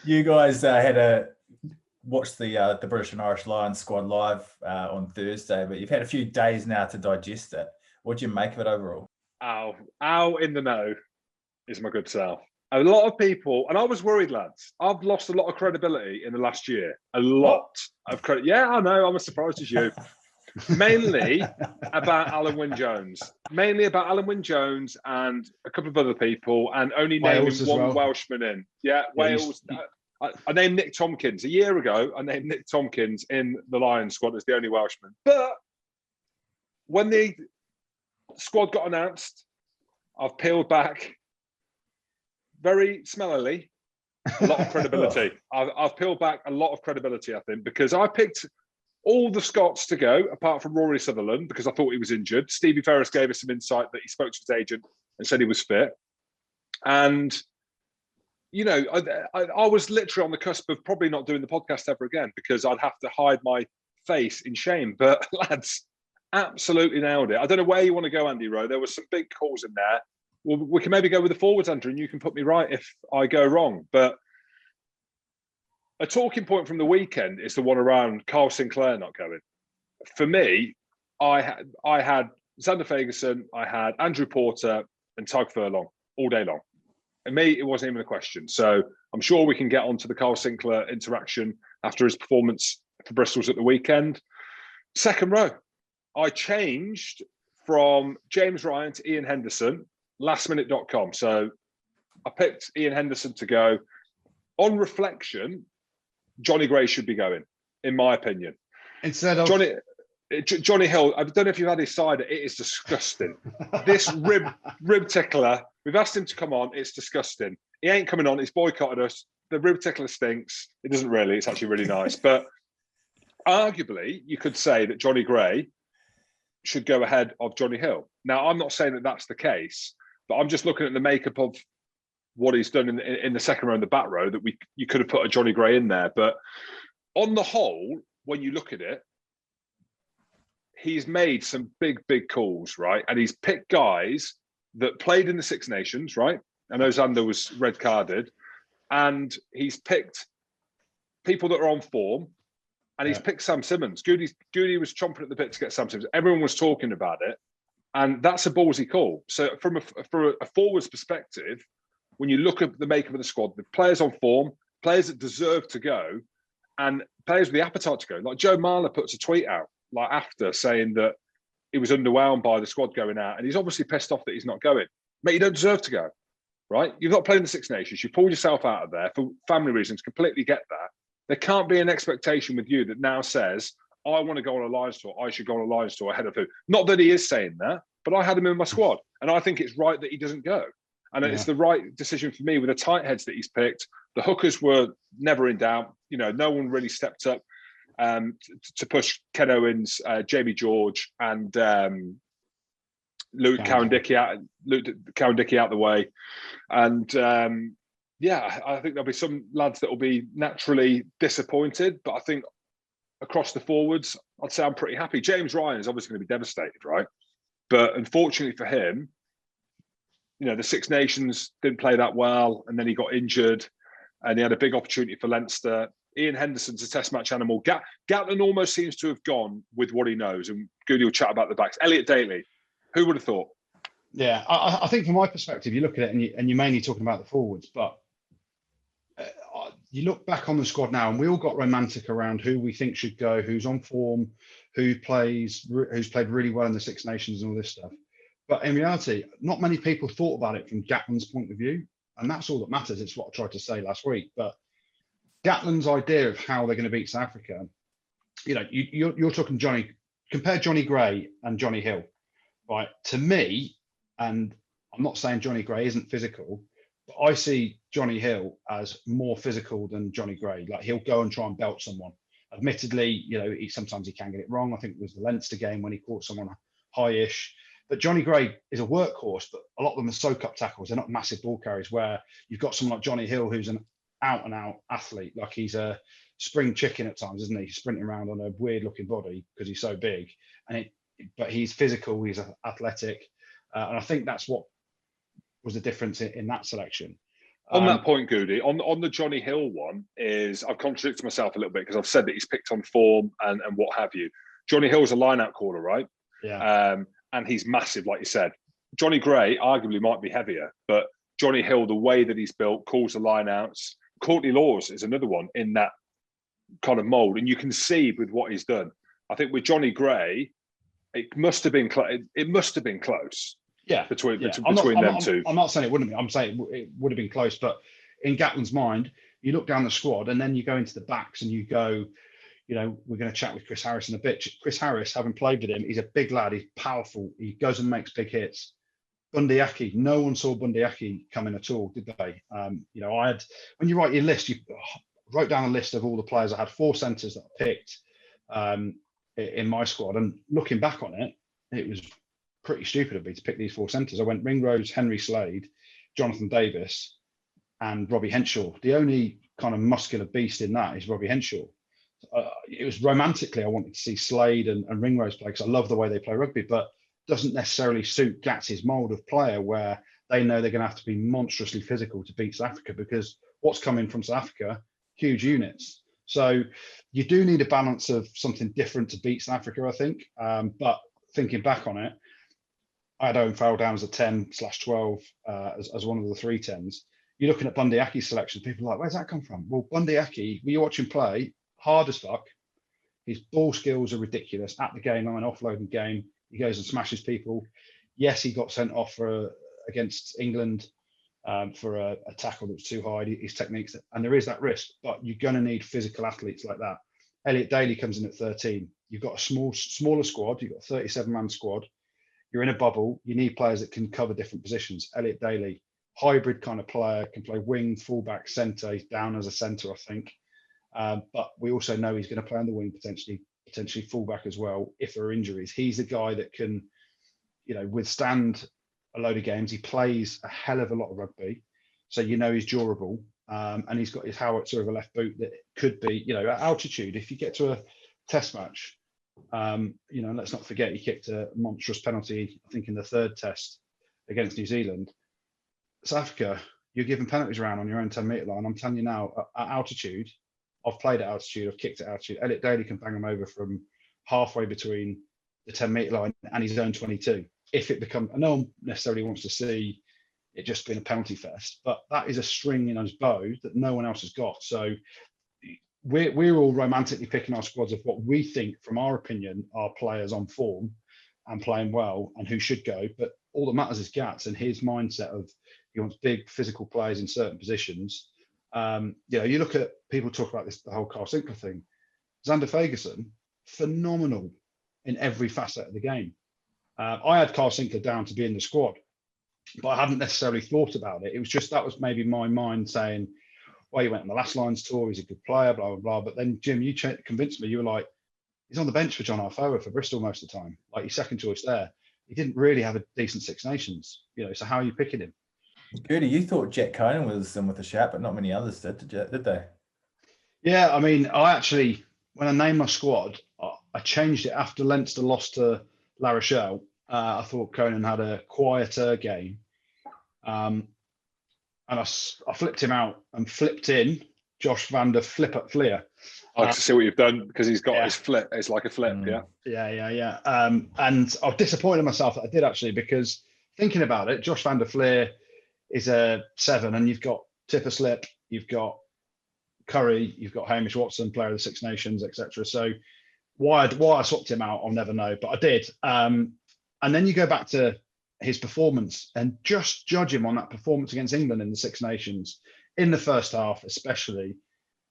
You guys had a watched the British and Irish Lions squad live on Thursday, but you've had a few days now to digest it. What do you make of it overall? Ow in the know is my good self. A lot of people, and I was worried, lads. I've lost a lot of credibility in the last year. A lot of credit. Yeah, I know. I'm as surprised as you. Mainly about Alan Wynne-Jones. Mainly about Alan Wynne-Jones and a couple of other people, and only naming one Welshman in. Yeah, Wales. I named Nick Tompkins. A year ago, I named Nick Tompkins in the Lions squad as the only Welshman. But when the squad got announced, I've peeled back very smellily a lot of credibility. I've peeled back a lot of credibility, I think, because I picked all the Scots to go, apart from Rory Sutherland, because I thought he was injured. Stevie Ferris gave us some insight that he spoke to his agent and said he was fit. And, you know, I was literally on the cusp of probably not doing the podcast ever again because I'd have to hide my face in shame. But, lads, absolutely nailed it. I don't know where you want to go, Andy Rowe. There were some big calls in there. Well, we can maybe go with the forwards, Andrew, and you can put me right if I go wrong. But a talking point from the weekend is the one around Carl Sinclair not going. For me, I had Xander Fagerson, I had Andrew Porter and Tug Furlong all day long. And me, it wasn't even a question. So I'm sure we can get onto the Carl Sinclair interaction after his performance for Bristol's at the weekend. Second row, I changed from James Ryan to Ian Henderson, lastminute.com. So I picked Ian Henderson to go. On reflection, Johnny Gray should be going, in my opinion. Instead of Johnny Hill, I don't know if you've had his cider. It is disgusting. This rib tickler, we've asked him to come on. It's disgusting. He ain't coming on. He's boycotted us. The rib tickler stinks. It doesn't really. It's actually really nice. But arguably, you could say that Johnny Gray should go ahead of Johnny Hill. Now, I'm not saying that that's the case, but I'm just looking at the makeup of what he's done in the second row and the back row that you could have put a Johnny Gray in there. But on the whole, when you look at it, he's made some big calls, right? And he's picked guys that played in the Six Nations, right? I know Xander was red carded, and he's picked people that are on form, and he's picked Sam Simmons. Goody was chomping at the bit to get Sam Simmons. Everyone was talking about it, and that's a ballsy call. So from a forwards perspective, when you look at the makeup of the squad, the players on form, players that deserve to go, and players with the appetite to go. Like Joe Marler puts a tweet out like after saying that he was underwhelmed by the squad going out, and he's obviously pissed off that he's not going. Mate, you don't deserve to go, right? You've not played in the Six Nations. You pulled yourself out of there for family reasons. Completely get that. There can't be an expectation with you that now says, I want to go on a Lions tour. I should go on a Lions tour ahead of who. Not that he is saying that, but I had him in my squad, and I think it's right that he doesn't go. And it's the right decision for me with the tight heads that he's picked. The hookers were never in doubt. You know, no one really stepped up to push Ken Owens, Jamie George, and Luke Cowan-Dickey out the way. And I think there'll be some lads that will be naturally disappointed. But I think across the forwards, I'd say I'm pretty happy. James Ryan is obviously going to be devastated, right? But unfortunately for him, you know, the Six Nations didn't play that well, and then he got injured, and he had a big opportunity for Leinster. Ian Henderson's a test match animal. Gatland almost seems to have gone with what he knows, and Goody will chat about the backs. Elliot Daly, who would have thought? Yeah, I think from my perspective, you look at it and you're mainly talking about the forwards, but you look back on the squad now, and we all got romantic around who we think should go, who's on form, who's played really well in the Six Nations and all this stuff. But in reality, not many people thought about it from Gatland's point of view. And that's all that matters. It's what I tried to say last week. But Gatland's idea of how they're going to beat South Africa, you know, you're talking compare Johnny Gray and Johnny Hill, right? To me, and I'm not saying Johnny Gray isn't physical, but I see Johnny Hill as more physical than Johnny Gray. Like, he'll go and try and belt someone. Admittedly, you know, sometimes he can get it wrong. I think it was the Leinster game when he caught someone high-ish. But Johnny Gray is a workhorse, but a lot of them are soak-up tackles. They're not massive ball carriers, where you've got someone like Johnny Hill, who's an out-and-out athlete. Like, he's a spring chicken at times, isn't he? He's sprinting around on a weird-looking body because he's so big. But he's physical, he's athletic. And I think that's what was the difference in that selection. On that point, Goody, on the Johnny Hill one, is I've contradicted myself a little bit because I've said that he's picked on form and what have you. Johnny Hill's a line-out caller, right? Yeah. And he's massive, like you said. Johnny Gray arguably might be heavier, but Johnny Hill, the way that he's built, calls the line-outs. Courtney Laws is another one in that kind of mould, and you can see with what he's done. I think with Johnny Gray, it must have been close. Yeah, between them two. I'm not saying it wouldn't be. I'm saying it would have been close. But in Gatland's mind, you look down the squad and then you go into the backs and you go, we're going to chat with Chris Harris in a bit. Chris Harris, having played with him, he's a big lad. He's powerful. He goes and makes big hits. Bundy Aki, no one saw Bundy Aki coming at all, did they? When you write your list, you wrote down a list of all the players. I had 4 centres that I picked in my squad. And looking back on it, it was pretty stupid of me to pick these 4 centres. I went Ringrose, Henry Slade, Jonathan Davis, and Robbie Henshaw. The only kind of muscular beast in that is Robbie Henshaw. It was romantically, I wanted to see Slade and Ringrose play because I love the way they play rugby, but doesn't necessarily suit Gats's mould of player where they know they're going to have to be monstrously physical to beat South Africa, because what's coming from South Africa, huge units. So you do need a balance of something different to beat South Africa, I think. But thinking back on it, I had Owen Farrell down as a 10/12 as one of the 3 10s. You're looking at Bundy Aki's selection, people are like, where's that come from? Well, Bundy Aki, when you watch him play, hard as fuck. His ball skills are ridiculous at the game line, offloading game. He goes and smashes people. Yes, he got sent off against England for a tackle that was too high, his techniques, and there is that risk, but you're going to need physical athletes like that. Elliot Daly comes in at 13. You've got a smaller squad. You've got a 37-man squad. You're in a bubble. You need players that can cover different positions. Elliot Daly, hybrid kind of player, can play wing, fullback, centre. He's down as a centre, I think. But we also know he's going to play on the wing, potentially fullback as well if there are injuries. He's a guy that can, withstand a load of games. He plays a hell of a lot of rugby, so he's durable. And he's got his howitzer of a left boot that could be, at altitude. If you get to a test match, let's not forget he kicked a monstrous penalty, I think, in the 3rd test against New Zealand. South Africa, you're giving penalties around on your own 10-metre line. I'm telling you now, at altitude, I've played at altitude, I've kicked at altitude. Elliot Daly can bang him over from halfway between the 10-metre line and his own 22. If it becomes, no one necessarily wants to see it just being a penalty fest, but that is a string in his bow that no one else has got. So we're all romantically picking our squads of what we think, from our opinion, are players on form and playing well and who should go. But all that matters is Gats and his mindset of he wants big physical players in certain positions. You look at people talk about this, the whole Carl Sinclair thing. Xander Fagerson, phenomenal in every facet of the game. I had Carl Sinclair down to be in the squad, but I hadn't necessarily thought about it. It was just, that was maybe my mind saying, well, he went on the last lines tour, he's a good player, blah, blah, blah. But then, Jim, you convinced me. You were like, he's on the bench for John Arfoa for Bristol most of the time, like his second choice there. He didn't really have a decent Six Nations, so how are you picking him? Goody, you thought Jack Conan was in with a shout, but not many others did they? Yeah, I mean, I actually, when I named my squad, I changed it after Leinster lost to La Rochelle. I thought Conan had a quieter game. And I flipped him out and flipped in Josh van der Fleer. I like to see what you've done, because he's got his flip. It's like a flip, yeah. Yeah. And I was disappointed in myself that I did, actually, because thinking about it, Josh van der Fleer is a 7, and you've got Tipper Slip, you've got Curry, you've got Hamish Watson, player of the Six Nations, etc. So why I swapped him out, I'll never know, but I did. And then you go back to his performance and just judge him on that performance against England in the Six Nations in the first half, especially.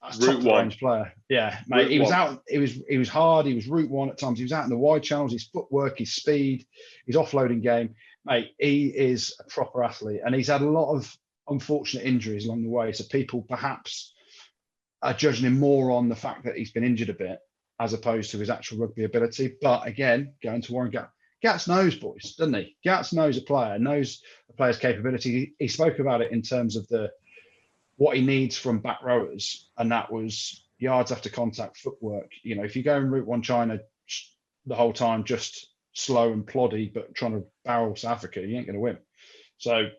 That's top range player. Yeah, mate. He was out. He was hard. He was route one at times. He was out in the wide channels. His footwork, his speed, his offloading game, mate. He is a proper athlete, and he's had a lot of unfortunate injuries along the way. So people perhaps are judging him more on the fact that he's been injured a bit, as opposed to his actual rugby ability. But again, going to Warren Gats knows, boys, doesn't he? Gats knows a player, knows a player's capability. He spoke about it in terms of what he needs from back rowers, and that was yards after contact, footwork. If you go in route one China the whole time, just slow and ploddy, but trying to barrel South Africa, you ain't going to win. So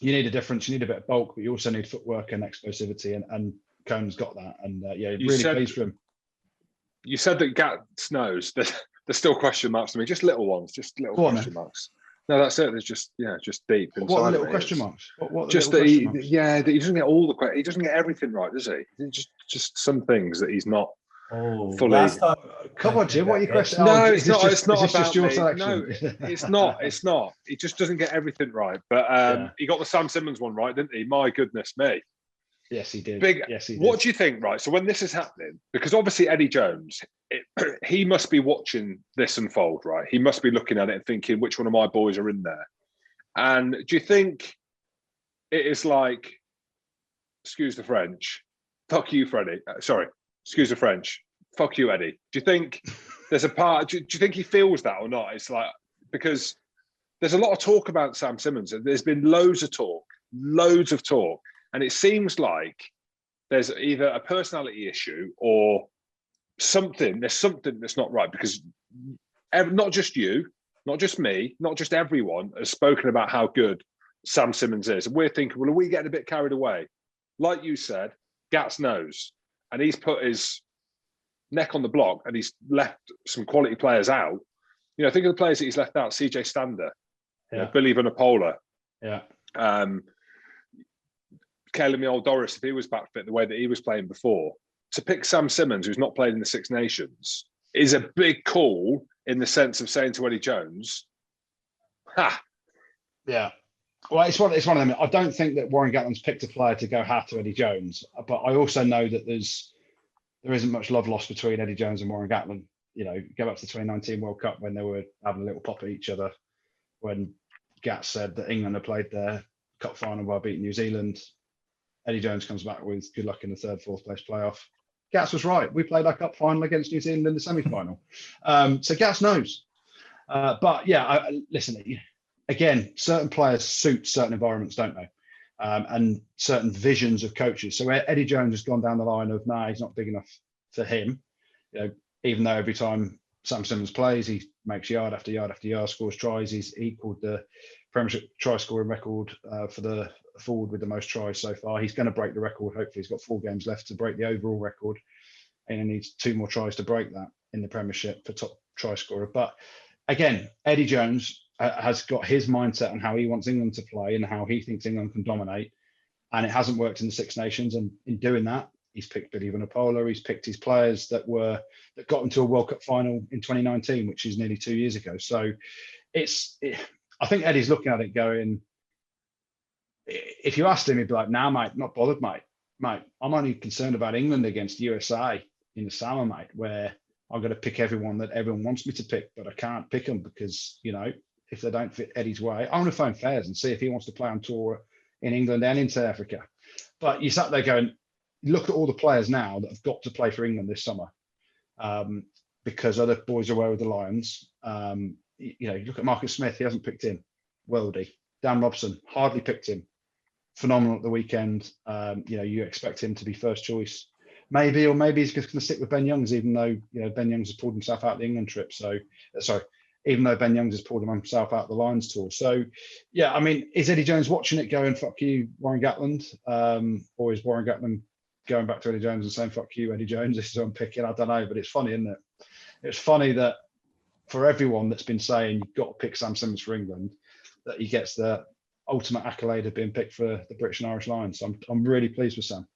you need a difference. You need a bit of bulk, but you also need footwork and explosivity. And Cohen's got that. And yeah, really pleased for him. You said that Gats knows. There's still question marks to me. Just little ones. Just little question marks. No, that's it. There's just deep inside. What are the little question marks? What just that he, that he doesn't get all the questions. He doesn't get everything right, does he? Just some things that he's not fully. Last time, come on, Jim. What are your questions? No, it's not. It's not about just your me. selection. No, it's not. It's not. He just doesn't get everything right. But he got the Sam Simmons one right, didn't he? My goodness me. Yes, he did. Yes, he did. What do you think, right? So when this is happening, because obviously Eddie Jones, he must be watching this unfold, right? He must be looking at it and thinking, which one of my boys are in there? And do you think it is like, excuse the French, fuck you, Freddie. Sorry, excuse the French, fuck you, Eddie. Do you think there's a part, do you think he feels that or not? It's like, because there's a lot of talk about Sam Simmons. There's been loads of talk. And it seems like there's either a personality issue or something. There's something that's not right, because not just you, not just me, not just everyone has spoken about how good Sam Simmons is. And we're thinking, well, are we getting a bit carried away? Like you said, Gats knows. And he's put his neck on the block and he's left some quality players out. You know, think of the players that he's left out. CJ Stander, Billy Vanapola. Yeah. Caleb Doris, if he was back fit the way that he was playing before, to pick Sam Simmons, who's not played in the Six Nations, is a big call in the sense of saying to Eddie Jones, ha. Yeah. Well, it's one of them. I don't think that Warren Gatland's picked a player to go ha to Eddie Jones, but I also know that there isn't much love lost between Eddie Jones and Warren Gatland. You know, go back to the 2019 World Cup when they were having a little pop at each other, when Gats said that England had played their cup final by beating New Zealand. Eddie Jones comes back with good luck in the third, fourth place playoff. Gats was right. We played our cup final against New Zealand in the semi-final. So Gats knows. But yeah, listen, again, certain players suit certain environments, don't they? And certain visions of coaches. So Eddie Jones has gone down the line of, he's not big enough for him. You know, even though every time Sam Simmons plays, he makes yard after yard after yard, scores tries. He's equalled the Premiership try scoring record for the forward with the most tries so far. He's going to break the record. Hopefully, he's got 4 games left to break the overall record, and he needs 2 more tries to break that in the Premiership for top try scorer. But again, Eddie Jones has got his mindset on how he wants England to play and how he thinks England can dominate, and it hasn't worked in the Six Nations. And in doing that, he's picked Billy Vanapola. He's picked his players that got into a World Cup final in 2019, which is nearly 2 years ago. So I think Eddie's looking at it going, if you asked him, he'd be like, nah, mate, not bothered, mate. Mate, I'm only concerned about England against USA in the summer, mate, where I've got to pick everyone that everyone wants me to pick, but I can't pick them because, you know, if they don't fit Eddie's way, I want to phone Fairs and see if he wants to play on tour in England and in South Africa. But you sat there going, look at all the players now that have got to play for England this summer because other boys are away with the Lions. You know, you look at Marcus Smith, he hasn't picked him. Worldy. Dan Robson, hardly picked him. Phenomenal at the weekend. You know, you expect him to be first choice. Maybe he's just going to stick with Ben Youngs, even though, you know, Ben Youngs has pulled himself out of the England trip. So, even though Ben Youngs has pulled himself out of the Lions tour. So, yeah, I mean, is Eddie Jones watching it going, fuck you, Warren Gatland? Or is Warren Gatland going back to Eddie Jones and saying, fuck you, Eddie Jones, this is what I'm picking? I don't know, but it's funny, isn't it? It's funny that for everyone that's been saying you've got to pick Sam Simmons for England, that he gets the ultimate accolade of being picked for the British and Irish Lions. So I'm really pleased with Sam.